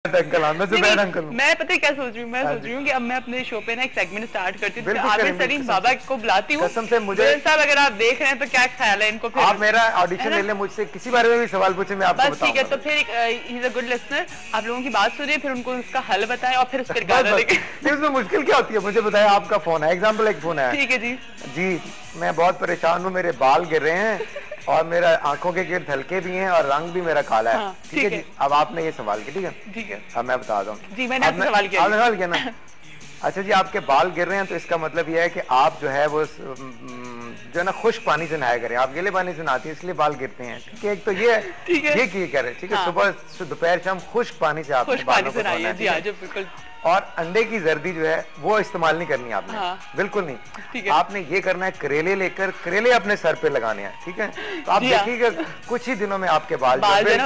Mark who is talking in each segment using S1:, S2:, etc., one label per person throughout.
S1: Uncle
S2: मैं पता है क्या सोच रही हूँ, मैं सोच रही हूँ कि अब मैं अपने शो पे ना एक सेगमेंट स्टार्ट करती हूँ, आमिर सलीम बाबा को बुलाती हूँ।
S1: कसम से मुझे
S2: साहब अगर आप देख रहे हैं तो क्या ख्याल है इनको, फिर
S1: आप मेरा ऑडिशन ले लें, मुझसे किसी बारे में भी सवाल पूछे, मैं आपको
S2: बस ठीक है। तो फिर he is a good listener, आप लोगों की बात सुनिए, फिर उनको उसका हल बताएं और फिर उसके गाना देखें।
S1: इसमें मुश्किल क्या होती है, मुझे बताएं। आपका फोन है, एग्जाम्पल एक फोन है,
S2: ठीक है जी
S1: जी मैं बहुत परेशान हूँ, मेरे बाल गिर रहे हैं और मेरा आंखों के गिर्द हल्के भी हैं और रंग भी मेरा काला है। ठीक है जी, अब आपने ये सवाल किया, ठीक है अब मैं बता दूं
S2: जी, मैंने आपसे सवाल किया
S1: ना। अच्छा जी, आपके बाल गिर रहे हैं तो इसका मतलब यह है कि आप जो है वो जो है ना खुश्क पानी से नहाया करें। आप गीले पानी से नहाती हैं इसलिए बाल गिरते हैं। ठीक है, एक तो ये ये किए करें, ठीक है, सुबह दोपहर शाम खुश्क पानी से आप बालों को धोना है। और अंडे की जर्दी जो है वो इस्तेमाल नहीं करनी आपने, बिल्कुल नहीं। आपने ये करना है, करेले लेकर करेले अपने सर पे लगाने हैं। ठीक है, तो आप देखिएगा कुछ ही दिनों में आपके बाल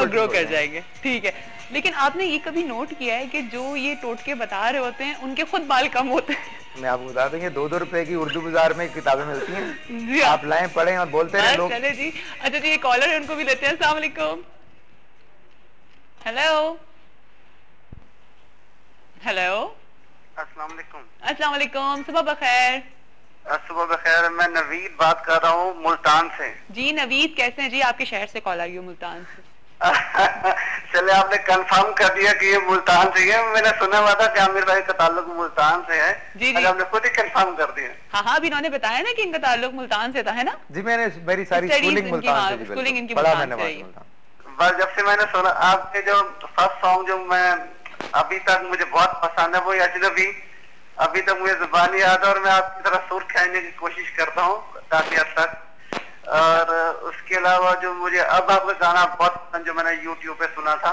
S2: ग्रो कर जाएंगे। ठीक है, लेकिन आपने ये कभी नोट किया है कि जो ये टोटके बता रहे होते हैं उनके खुद बाल कम होते हैं?
S1: मैं आपको बता देंगे, 2-2 रुपए की उर्दू बाजार में किताबें मिलती हैं, आप लाएं पढ़ें और बोलते रहे लोग।
S2: चले जी। अच्छा जी, ये कॉलर है, उनको भी लेते हैं। अस्सलाम वालेकुम। हेलो हेलो,
S3: अस्सलाम वालेकुम।
S2: अस्सलाम वालेकुम, सुबह बखैर।
S3: सुबह बखैर, मैं नवीद बात कर रहा हूँ मुल्तान से।
S2: जी नवीद, कैसे हैं जी? आपके शहर से कॉल आई है, मुल्तान से।
S3: चले, आपने कंफर्म कर दिया कि ये मुल्तान से है। मैंने सुना हुआ था कि आमिर भाई का ताल्लुक मुल्तान से है। जी जी, आपने खुद ही कंफर्म कर दिया।
S2: हाँ हाँ, अभी इन्होंने बताया ना कि इनका ताल्लुक मुल्तान से था, है ना?
S1: जी, मैंने मेरी सारी स्कूलिंग मुल्तान से,
S2: स्कूलिंग इनकी मुल्तान से।
S3: बस जब से मैंने सुना आपके जो फर्स्ट सॉन्ग जो मैं अभी तक मुझे बहुत पसंद है, वो अजनबी, अभी तक मुझे जुबान याद है और मैं आपकी तरह सुर खींचने की कोशिश करता हूँ काफी हद तक। और उसके अलावा जो मुझे अब आपका गाना बहुत पसंद, जो मैंने यूट्यूब पे सुना था,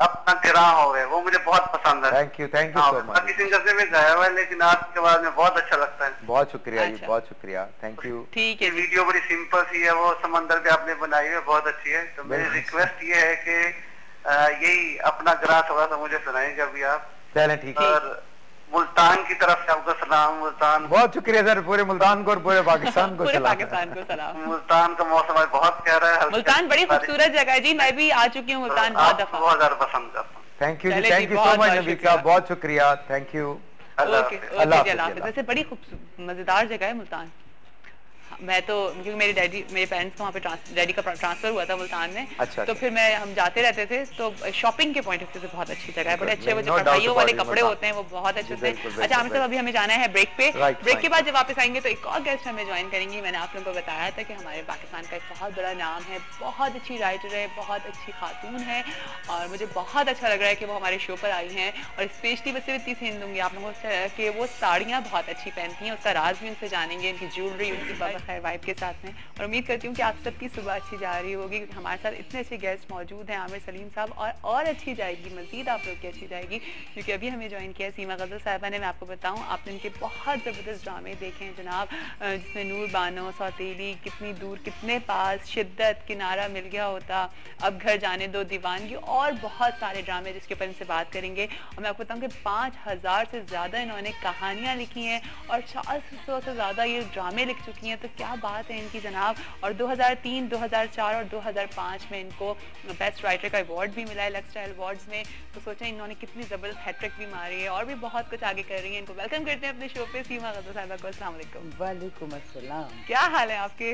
S3: अपना गिरा हो गए, वो मुझे बहुत पसंद है।
S1: Thank you so much.
S3: बाकी सिंगर से भी गाया हुआ है, लेकिन आपके आवाज में बहुत अच्छा लगता है।
S1: बहुत शुक्रिया जी, बहुत शुक्रिया, थैंक यू।
S2: ठीक है,
S3: वीडियो बड़ी सिंपल सी है, वो समंदर पे आपने बनाई है, बहुत अच्छी है। तो मेरी रिक्वेस्ट ये है कि यही अपना गिरा थोड़ा सा मुझे सुनाएंगे अभी आप।
S1: चलें, ठीक है।
S3: और मुल्तान की तरफ से आपको सलाम। मुल्तान,
S1: बहुत शुक्रिया सर, पूरे मुल्तान को और पूरे पाकिस्तान को
S2: सलाम।
S3: मुल्तान का मौसम है बहुत प्यारा है।
S2: मुल्तान बड़ी खूबसूरत जगह है जी, मैं भी आ चुकी हूँ मुल्तान बहुत दफा।
S3: बहुत ज्यादा पसंद करता हूँ।
S1: Thank you ji, thank you so much Nabi Sahab, बहुत शुक्रिया, थैंक यू।
S2: अल्लाह हाफिज़। वैसे बड़ी मजेदार जगह है मुल्तान। मैं तो, क्योंकि मेरे पेरेंट्स का वहाँ पे डैडी का ट्रांसफर हुआ था मुल्तान में।
S1: अच्छा,
S2: तो फिर हम जाते रहते थे, तो शॉपिंग के पॉइंट ऑफ व्यू से बहुत अच्छी जगह है, बड़े अच्छे वो जो कढ़ाइयों वाले कपड़े होते हैं वो बहुत अच्छे से। अच्छा आमिर साहब, अभी हमें जाना है ब्रेक पे। ब्रेक के बाद जब वापस आएंगे तो एक और गेस्ट हमें ज्वाइन करेंगी। मैंने आप लोगों को बताया था कि हमारे पाकिस्तान का एक बहुत बड़ा नाम है, बहुत अच्छी राइटर है, बहुत अच्छी खातून है, और मुझे बहुत अच्छा लग रहा है कि वो हमारे शो पर आई हैं। और स्पेशली बस सिर्फ इतनी सी दूंगी आप लोगों को कि वो साड़ियाँ बहुत अच्छी पहनती हैं, उसका राज भी उनसे जानेंगे, उनकी ज्वेलरी, उनकी खैर वाइफ के साथ में। और उम्मीद करती हूँ कि आप सबकी सुबह अच्छी जा रही होगी, क्योंकि हमारे साथ इतने अच्छे गेस्ट मौजूद हैं, आमिर सलीम साहब, और अच्छी जाएगी, मजीद आप लोग की अच्छी जाएगी, क्योंकि अभी हमें ज्वाइन किया सीमा गजल साहिबा ने। मैं आपको बताऊँ, आपने इनके बहुत ज़बरदस्त ड्रामे देखे हैं जनाब, जिसमें नूर बानो, सौतेली, कितनी दूर कितने पास, शिद्दत, किनारा मिल गया होता, अब घर जाने दो, दीवानगी, और बहुत सारे ड्रामे जिसके ऊपर इनसे बात करेंगे। और मैं आपको बताऊँ कि 5000 से ज़्यादा इन्होंने कहानियाँ लिखी हैं और 400 से ज़्यादा ये ड्रामे लिख चुकी हैं। तो क्या बात है इनकी जनाब। और 2003, 2004 और 2005 में इनको बेस्ट राइटर का अवार्ड भी मिला है लक्सटाइल अवार्ड्स में। तो सोचें इन्होंने कितनी ज़बरदस्त हैट्रिक भी मारी है, और भी बहुत कुछ आगे कर रही है। इनको वेलकम करते हैं अपने शो पे, सीमा गजल साहिबा को। अस्सलाम वालेकुम।
S4: वालेकुम अस्सलाम।
S2: क्या हाल है आपके?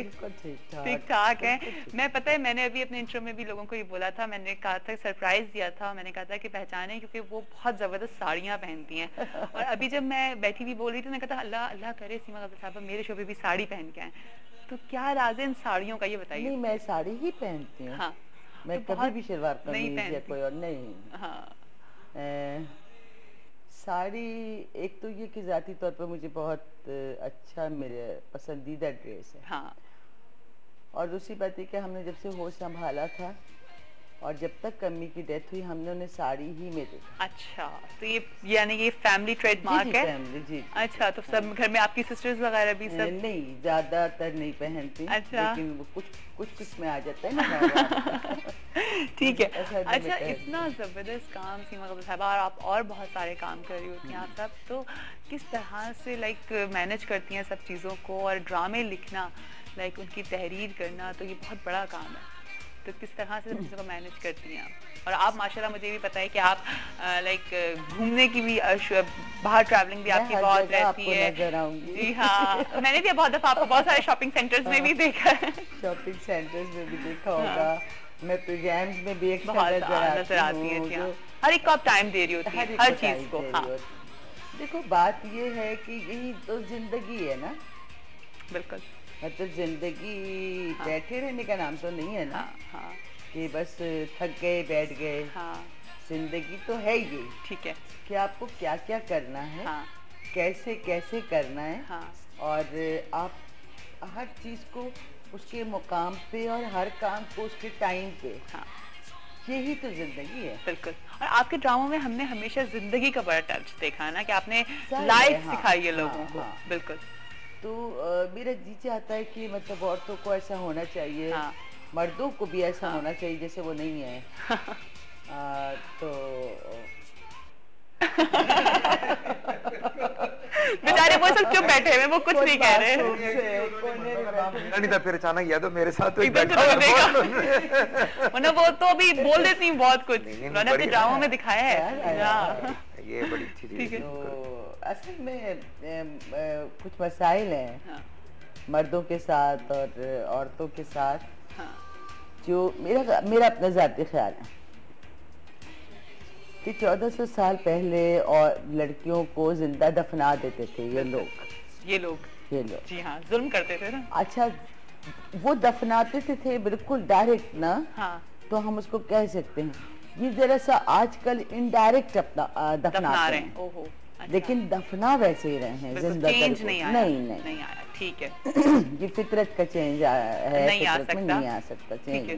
S4: ठीक
S2: ठाक है। मैं पता है, मैंने अभी अपने इंट्रो में भी लोगों को ये बोला था, मैंने कहा था, सरप्राइज दिया था, मैंने कहा था कि पहचाने, क्योंकि वो बहुत ज़बरदस्त साड़ियाँ पहनती हैं। और अभी जब मैं बैठी हुई बोल रही थी, मैंने कहा था अल्लाह अल्लाह करे सीमा गजल साहिबा मेरे शो पे भी साड़ी पहन के आए। तो क्या राज है इन साड़ियों का, ये बताइए।
S4: नहीं, मैं साड़ी ही पहनती हूँ। हाँ, मैं तो कभी भी शलवार कमीज या कोई और नहीं।
S2: हाँ,
S4: साड़ी एक तो ये कि जाती तौर पर मुझे बहुत अच्छा, मेरे पसंदीदा ड्रेस है।
S2: हाँ,
S4: और दूसरी बात है कि हमने जब से होश संभाला था और जब तक अम्मी की डेथ हुई, हमने उन्हें साड़ी ही में देखा।
S2: अच्छा, तो ये यानी ये फैमिली ट्रेडमार्क है?
S4: फैमिली, जी।
S2: अच्छा, तो सब घर में आपकी सिस्टर्स वगैरह भी सब?
S4: नहीं, ज्यादातर नहीं पहनती।
S2: अच्छा,
S4: लेकिन वो कुछ में आ जाता है ना।
S2: ठीक है। अच्छा, इतना जबरदस्त काम सीमा गजल साहिबा, और आप और बहुत सारे काम कर रही होती हैं आप सब, तो किस तरह से मैनेज करती हैं सब चीज़ों को, और ड्रामे लिखना, उनकी तहरीर करना, तो ये बहुत बड़ा काम है। तो किस तरह से चीज़ों को मैनेज करती हैं आप? और आप माशाल्लाह मुझे भी पता है कि आप लाइक घूमने की भी बाहर ट्रैवलिंग भी आपकी बहुत रहती है। जी हाँ, मैंने भी बहुत दफा आपको बहुत सारे शॉपिंग सेंटर्स में भी देखा है।
S4: शॉपिंग सेंटर्स में भी देखा होगा, मैं प्रोग्राम्स में भी
S2: नजर आती है। हर एक को आप टाइम दे रही होती है, हर चीज को।
S4: देखो बात ये है कि यही तो जिंदगी है ना।
S2: बिल्कुल,
S4: मतलब जिंदगी बैठे रहने का नाम तो नहीं है ना। कि बस थक गए बैठ गए। जिंदगी तो है ये,
S2: ठीक है,
S4: कि आपको क्या क्या करना है, कैसे कैसे करना है, और आप हर चीज को उसके मुकाम पे और हर काम को उसके टाइम पे। यही तो जिंदगी है।
S2: बिल्कुल। और आपके ड्रामों में हमने हमेशा जिंदगी का बड़ा टच देखा है ना, कि आपने लाइफ सिखाई है लोगों को। बिल्कुल।
S4: तो मेरा जी चाहता है कि मतलब औरतों को ऐसा होना चाहिए, मर्दों को भी ऐसा होना चाहिए जैसे वो नहीं है। तो
S2: बेचारे वो सब चुप बैठे हुए, वो कुछ नहीं कह रहे।
S1: नहीं था, फिर अचानक याद हो मेरे साथ तो
S2: वरना वो तो अभी बोल देती बहुत कुछ, उन्होंने अपने ड्रामों में दिखाया है।
S1: ये बड़ी अच्छी चीज है।
S4: तो असल में कुछ मसाइल हैं मर्दों के साथ और औरतों के साथ, जो मेरा अपना ज़ाती ख्याल है कि 1400 साल पहले और लड़कियों को जिंदा दफना देते थे ये लोग।
S2: जी हाँ, जुल्म करते थे ना।
S4: अच्छा, वो दफनाते थे बिल्कुल डायरेक्ट ना। तो हम उसको कह सकते हैं ये जरा सा आजकल इनडायरेक्ट अपना दफनाते हैं।
S2: ओहो, अच्छा।
S4: लेकिन दफना वैसे ही रहे हैं, जिंदा
S2: चेंज नहीं आया।
S4: नहीं
S2: आया, ठीक है।
S4: ये फितरत का चेंज है,
S2: नहीं
S4: आ सकता चेंज।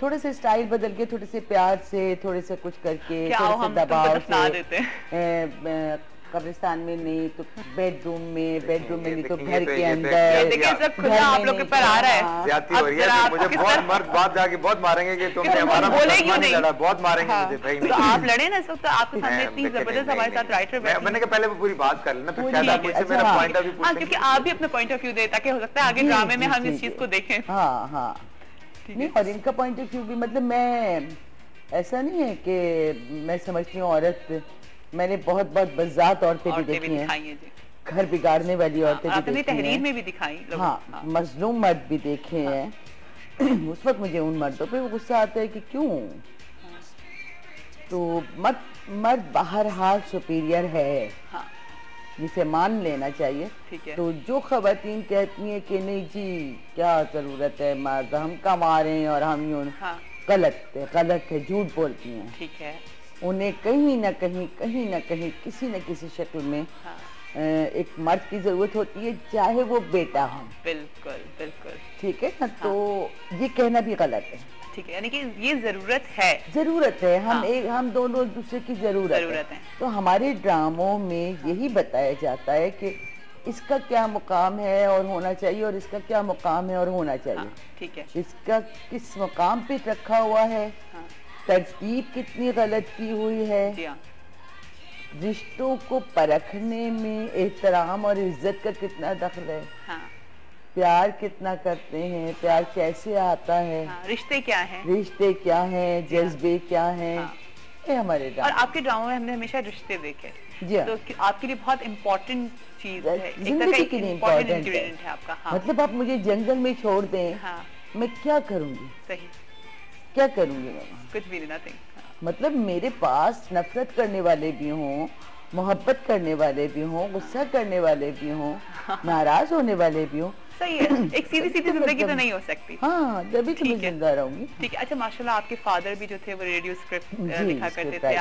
S4: थोड़े से स्टाइल बदल के, थोड़े से प्यार से, थोड़े से कुछ करके, थोड़े से दबाव से, कब्रिस्तान में नहीं तो बेडरूम में नहीं तो घर के अंदर।
S2: देखिए सब खुला आप लोग के ऊपर आ रहा है।
S1: ज्यादती हो रही है, मुझे बहुत मर्द बात जाके बहुत मारेंगे कि तुमने हमारा नहीं लड़ा, बहुत मारेंगे मुझे भाई।
S2: तो आप लड़े ना, इस वक्त आपके सामने इतनी जबरदस्त हमारे साथ राइटर बैठे।
S1: मैंने कहा पहले वो पूरी बात कर लेना, फिर शायद आप मुझसे मेरा पॉइंट ऑफ व्यू पूछेंगे।
S2: क्योंकि आप भी अपना पॉइंट ऑफ व्यू दे, ताकि हो सकता है आगे ड्रामे में हम इस चीज को देखें।
S4: नहीं, और इनका पॉइंट ऑफ व्यू भी, मतलब मैं ऐसा नहीं है कि मैं समझती हूँ औरत, मैंने बहुत बज़ात औरतें भी देखी हैं, घर बिगाड़ने वाली औरतें भी देखी हैं,
S2: तहरीर में भी दिखाई।
S4: मजलूम मर्द भी देखे हैं। उस वक्त मुझे उन मर्दों पे गुस्सा आता है कि क्यों। तो मर्द बहरहाल सुपीरियर है, जिसे मान लेना चाहिए। तो जो खवातीन कहती हैं कि नहीं जी क्या जरूरत है मर्द, हम कमा रहे हैं और हम यूं, गलत है, झूठ बोलती हैं।
S2: ठीक है,
S4: उन्हें कहीं ना कहीं किसी न किसी शक्ल में एक मर्द की जरूरत होती है, चाहे वो बेटा हो।
S2: बिल्कुल।
S4: ठीक है ना। तो ये कहना भी गलत है।
S2: ठीक है, यानी कि ये जरूरत है। हम दोनों एक दूसरे की जरूरत है। तो हमारे ड्रामों में यही बताया जाता है कि इसका क्या मुकाम है और होना चाहिए, और इसका क्या मुकाम है और होना चाहिए। ठीक है, इसका किस मुकाम पे रखा हुआ है, तरतीब कितनी गलत की हुई है, रिश्तों को परखने में एहतराम और इज्जत का कितना दखल है, प्यार कितना करते हैं, प्यार कैसे आता है, रिश्ते क्या हैं, जज्बे क्या हैं, ये हमारे ड्रामे। और आपके ड्रामों में हमने हमेशा रिश्ते देखे। जी, तो आपके लिए बहुत इम्पोर्टेंट चीज है, जिंदगी के लिए इम्पोर्टेंट इंग्रेडिएंट है आपका। मतलब आप मुझे जंगल में छोड़ दें, मैं क्या करूँगी? सही, क्या करूँगी मैं? कुछ भी नहीं। मतलब मेरे पास नफरत करने वाले भी हों, मोहब्बत करने वाले भी हों, गुस्सा करने वाले भी हों, नाराज होने वाले भी हों। सही है, एक सीधी जिंदगी तो नहीं हो सकती। जब तो मैं जिंदा रहूंगी। ठीक है। अच्छा, माशाल्लाह आपके फादर भी जो थे वो रेडियो स्क्रिप्ट लिखा करते थे,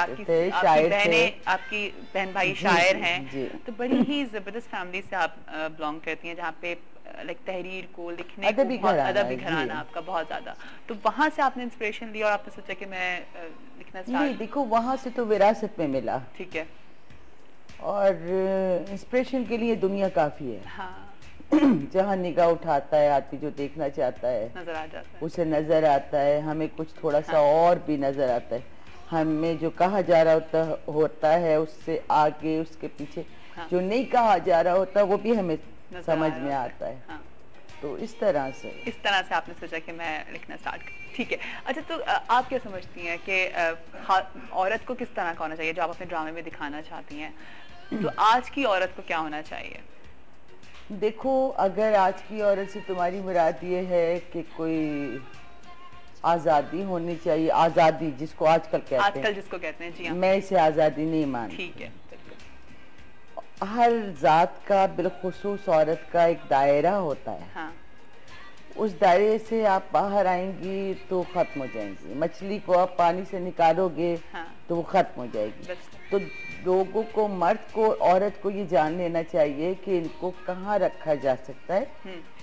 S2: आपकी बहन भाई शायर हैं, तो बड़ी ही जबरदस्त फैमिली से आप बिलोंग करती हैं, जहाँ पे लाइक तहरीर को लिखने को अदबी घराना आपका बहुत ज्यादा। तो वहाँ से आपने इंस्पिरेशन ली और आपने सोचा कि मैं लिखना स्टार्ट। नहीं, देखो वहाँ से तो विरासत में मिला। ठीक है, और इंस्पिरेशन के लिए दुनिया काफी है। जहाँ निगाह उठाता है आदमी, जो देखना चाहता है नजर आ जाता है, उसे नजर आता है, हमें कुछ थोड़ा सा और भी नजर आता है, हमें जो कहा जा रहा होता है उससे आगे, उसके पीछे जो नहीं कहा जा रहा होता वो भी हमें समझ में आता है।
S4: तो इस तरह से
S2: आपने सोचा कि मैं लिखना स्टार्ट करूं। ठीक है, अच्छा तो आप क्या समझती हैं कि औरत को किस तरह का होना चाहिए जो आप अपने ड्रामे में दिखाना चाहती हैं? तो आज की औरत को क्या होना चाहिए?
S4: देखो, अगर आज की औरत से तुम्हारी मुराद ये है कि कोई आजादी होनी चाहिए, आजादी जिसको आजकल
S2: कहते हैं, जी हाँ।
S4: मैं इसे आजादी नहीं मानती।
S2: ठीक है,
S4: हर जात का बिलखुसूस औरत का एक दायरा होता है।
S2: हाँ।
S4: उस दायरे से आप बाहर आएंगी तो खत्म हो जाएंगी। मछली को आप पानी से निकालोगे
S2: हाँ।
S4: तो वो खत्म हो जाएगी। तो लोगों को, मर्द को, औरत को ये जान लेना चाहिए कि इनको कहाँ रखा जा सकता है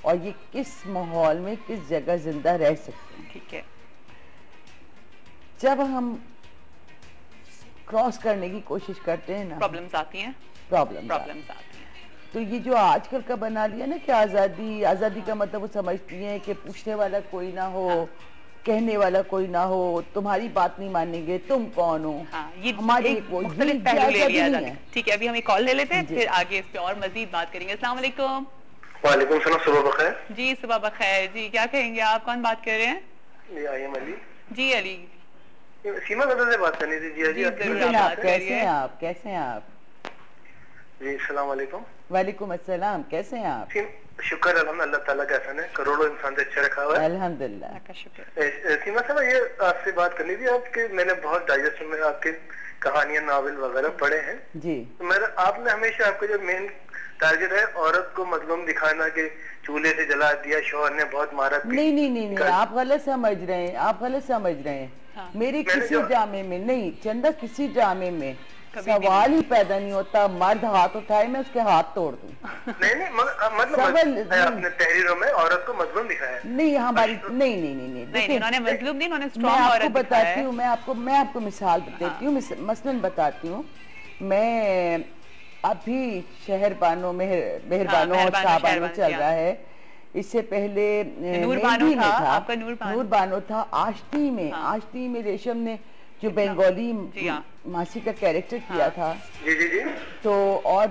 S4: और ये किस माहौल में, किस जगह जिंदा रह सकते हैं।
S2: ठीक है।
S4: जब हम क्रॉस करने की कोशिश करते हैं ना,
S2: प्रॉब्लम्स आती हैं।
S4: तो ये जो आजकल का बना लिया ना कि आजादी का मतलब वो समझती हैं कि पूछने वाला कोई ना हो, कहने वाला कोई ना हो, तुम्हारी बात नहीं मानेंगे, तुम कौन हो।
S2: ये हमारे पहलू ले लिया जाता है। ठीक है, अभी हम एक कॉल ले लेते हैं, फिर आगे इस पे और मजीद बात करेंगे। अस्सलाम वालेकुम।
S3: वालेकुम सलाम, सुबह बखैर।
S2: जी सुबह बखैर जी, क्या कहेंगे आप? कौन बात कर रहे हैं?
S3: अली।
S2: जी अली।
S3: सीमा से बात करनी थी। जी
S4: कैसे हैं आप?
S3: जी अस्सलाम वालेकुम।
S4: वालेकुम अस्सलाम, कैसे हैं आप?
S3: शुक्र अल्लाह ताला का एहसान है, करोड़ों इंसान से अच्छा रखा हुआ है,
S4: अल्हम्दुलिल्लाह का
S3: शुक्र। सीमा साहब, ये आपसे बात करनी थी। आपके मैंने बहुत डाइजेस्ट में आपके कहानियां, नावल वगैरह पढ़े हैं जी। तो मेरा आपने हमेशा आपका जो मेन टारगेट है औरत को मजलूम दिखाना कि चूल्हे से जला दिया, शौहर ने बहुत मारा।
S4: नहीं, आप गलत समझ रहे हैं। हाँ। मेरे किसी ड्रामे में नहीं चंदा, किसी ड्रामे में सवाल ही पैदा नहीं होता मर्द हाथ उठाए मैं उसके हाथ तोड़ दूं।
S3: नहीं मतलब आपने तहरीरों में औरत को मजलूम दिखाया है।
S4: नहीं हमारी नहीं
S2: उन्होंने मजलूम नहीं, उन्होंने स्ट्रॉन्ग औरत
S4: बताती हूँ। मैं आपको मिसाल देती हूँ, मसलन बताती हूँ। मैं अभी शहरबानो मेहरबानो और शाहबानो चल रहा है, इससे पहले नूर बानो था। आश्ती में रेशम ने जो बंगाली मासी का कैरेक्टर किया था
S3: जी।
S4: तो और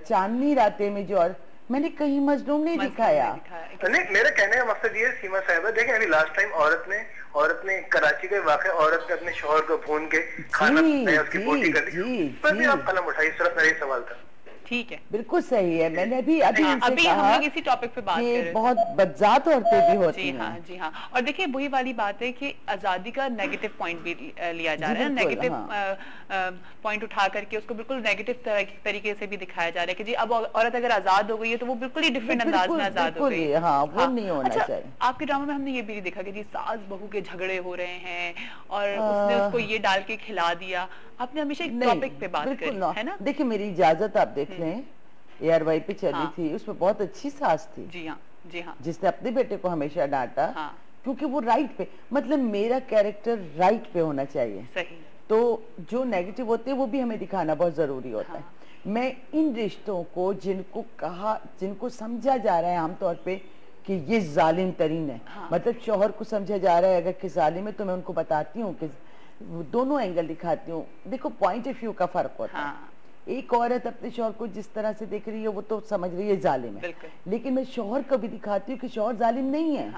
S4: चांदनी रातें में जो, और मैंने कहीं मजलूम नहीं दिखाया।
S3: नहीं, मेरा कहने का मकसद ये सीमा साहिबा, देखें अभी लास्ट टाइम औरत ने कराची के वाक़े औरत ने अपने शौहर को भून के खाना उसकी बोटी कर दी, पर भी आप कलम उठाई। सिर्फ मेरा सवाल था।
S2: ठीक है,
S4: बिल्कुल सही है। मैंने अभी
S2: हम लोग इसी टॉपिक पे बात कर रहे हैं।
S4: बहुत बदजात औरतें भी होती हैं।
S2: जी हाँ। और देखिए वही वाली बात है कि आजादी का नेगेटिव पॉइंट भी लिया जा रहा है, नेगेटिव पॉइंट उठा करके उसको बिल्कुल नेगेटिव तरीके से भी दिखाया जा रहा है कि जी अब औरत अगर आजाद हो गई है तो वो बिल्कुल ही डिफरेंट अंदाज में आजाद हो गई।
S4: वो नहीं होना चाहिए।
S2: आपके ड्रामा में हमने ये भी देखा कि जी सास बहू के झगड़े हो रहे हैं और उसने उसको ये डाल के खिला दिया। आपने हमेशा एक टॉपिक पे बात करी है ना।
S4: देखिए मेरी इजाजत आप देख लें, ARY पे चली थी, उसमें बहुत अच्छी सास थी।
S2: जी हाँ।
S4: जिसने अपने बेटे को हमेशा डांटा क्योंकि वो राइट पे, मतलब मेरा कैरेक्टर राइट पे होना चाहिए।
S2: सही।
S4: तो जो नेगेटिव होते हैं वो भी हमें दिखाना बहुत जरूरी होता है। मैं इन रिश्तों को जिनको समझा जा रहा है आमतौर पे कि ये जालिम तरीन है, मतलब शौहर को समझा जा रहा है अगर कि जालिम है, तो मैं उनको बताती हूँ कि दोनों एंगल दिखाती हूँ। देखो पॉइंट ऑफ व्यू का फर्क होता है। एक औरत अपने शौहर को जिस तरह से देख रही है वो तो समझ रही है जालिम है, लेकिन मैं शौहर को भी दिखाती हूँ कि शौहर जालिम नहीं है।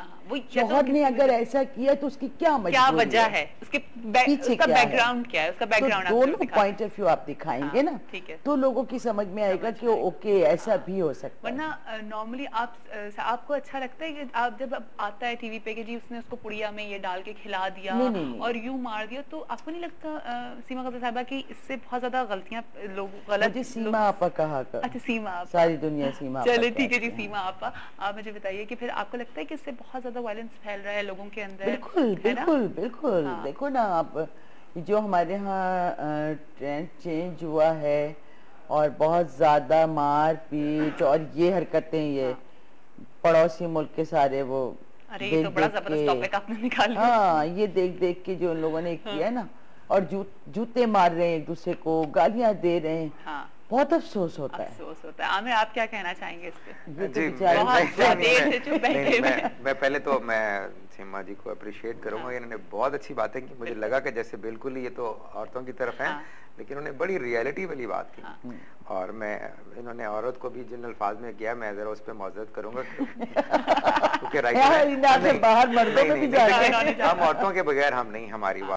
S4: शौहर ने अगर ऐसा किया तो उसकी क्या
S2: वजह है, उसके पीछे उसका बैकग्राउंड क्या है, उसका बैकग्राउंड
S4: दोनों पॉइंट ऑफ व्यू आप दिखाएंगे ना, तो लोगों की समझ में आएगा कि ओके ऐसा भी हो सकता है।
S2: वरना नॉर्मली आपको अच्छा लगता है कि आप जब आता है टीवी पे कि जी उसने उसको पुड़िया में ये डाल के खिला दिया और यूं मार दिया, तो आपको नहीं लगता सीमा कबीर साहिबा की इससे बहुत ज्यादा गलतियां लोग गलत?
S4: सीमा आपा कहा कर।
S2: अच्छा सीमा आपा,
S4: सारी दुनिया सीमा।
S2: चलिए ठीक है जी सीमा आपा, आप मुझे बताइए कि फिर आपको लगता है कि इससे बहुत ज्यादा वायलेंस फैल रहा है लोगों के अंदर?
S4: बिल्कुल। देखो ना आप, जो हमारे यहाँ ट्रेंड चेंज हुआ है और बहुत ज्यादा मार पीट और ये हरकतें, ये पड़ोसी मुल्क के सारे वो,
S2: अरे ये तो बड़ा जबरदस्त टॉपिक आपने निकाला।
S4: हाँ, ये देख के जो लोगों ने किया ना, और जूते मार रहे हैं एक दूसरे को, गालियां दे रहे हैं। बहुत अफसोस होता है।
S2: अफसोस होता है। आमिर, आप क्या कहना चाहेंगे इस पे?
S1: मैं पहले तो मैं सीमा जी को अप्रिशिएट करूंगा, इन्होंने बहुत अच्छी बातें की। मुझे लगा कि जैसे बिल्कुल ही ये तो औरतों की तरफ है, लेकिन उन्होंने बड़ी रियलिटी वाली बात की। और मैं इन्होंने औरत को भी जिन अल्फाज में किया, मैं जरा उस पर मौजूद करूंगा क्योंकि हम औरतों के बगैर हम नहीं, हमारी